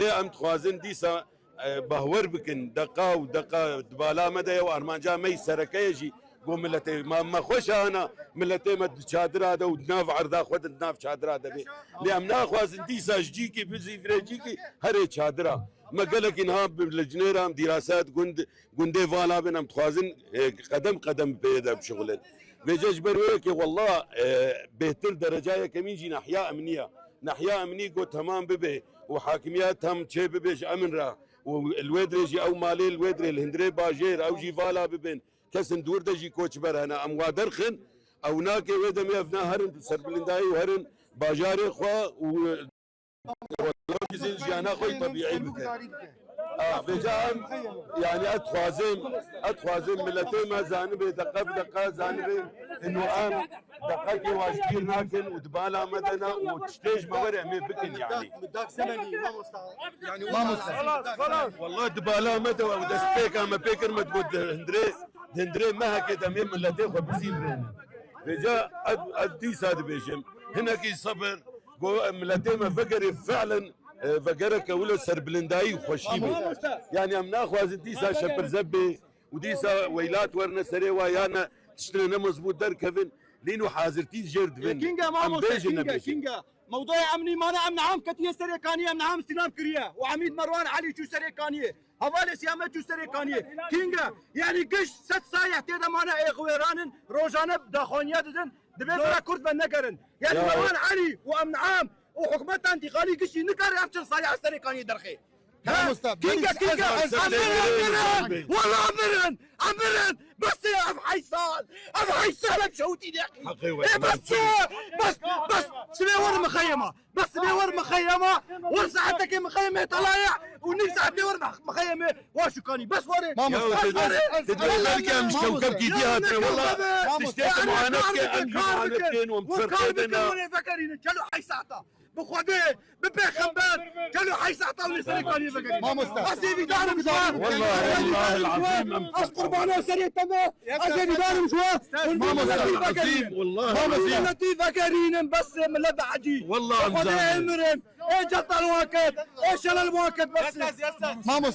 ليه ام تخوازن ديسا بهور بكن دقه ودقه دبالا مدى وارمانجا مي سركيجي قوم ملتي ما خوش انا ملتي ما تشادر هذا ودناف عرضا خود دناف شادر هذا بي لامنا خوازن ديسا جيكي بزي فريجيكي هري شادرا ما قالك انها بالجنيرة دراسات قندي فالا بنا متخوازن قدم قدم بيدا بشغلن بيجاج برويك والله بهتر درجايا كمينجي ناحية أمنية قو تمام ببي وحاكميات هم شي ببيش أمن را والويدري جي أو مالي الويدري الهندري باجير أو جي فالا ببين كسن دور دجي كوتش برهنا أم وادرخن أو ناكي ويدا ميفنا هرن سربلنداي وهرن باجاري خوا و والله جانا خوي طبيعي بك بجام يعني اتخوازم ملتي ما زانبي دقه بدقه زانبي انه ام دقه واجدير ناكن ودبالا مدنا وتشتيج مورع مي بكن يعني بدك زمني ما مستعد يعني ما مستعد خلاص والله دبالا مدى ودستيك اما بيكر مدبود هندري ما هكذا مي ملتي خو بزيفرين بجا ادي ساد بيشم هناك صبر ملتي ما فكر فعلا فقرك ولا سربلنداي وخشيبي يعني امنا خوازن ديسا شبر زبي وديسا ويلات ورنا سري ويانا تشترينا مزبوط در كفن لينو حاضرتي جرد فين كينجا ما كينجا موضوع امني ما انا امن عام كتيه سريكانيه امن عام استلام كريه وعميد مروان علي شو سريكانيه هوالي سيامه شو سريكانيه كينجا يعني قش ست سايح تيدا مانا اخويران روجانا بداخونيا ددن دبيت ولا كرد بنقرن يعني مروان علي وامن عام وحكومات انتقالي قشي نكر يابشن صايع السريكاني درخي ما مستعد كينجا والله عمرن بس يا ابو حيصال بشوتي يا اخي بس سبي ور مخيمه ورساعتك مخيمه طلايع ونساعتي ور مخيمه واشو كاني بس وري ما مستعد تدري مش كوكب كيديات والله تشتكي معاناتك ومفرقتنا فكرين كانوا حيساعتا بخوابي ببيخنبات كانوا حيساعتا ونسريكاني فكرين ما مستعد اسيبي دار مشوار والله العظيم قربانه سريع تمام اسيبي دار مشوار ما مستعد والله ما مستعد فكرين بس ملبع عجيب والله امرم ايه جط الواكد ايه شل الواكد بس ما مستعد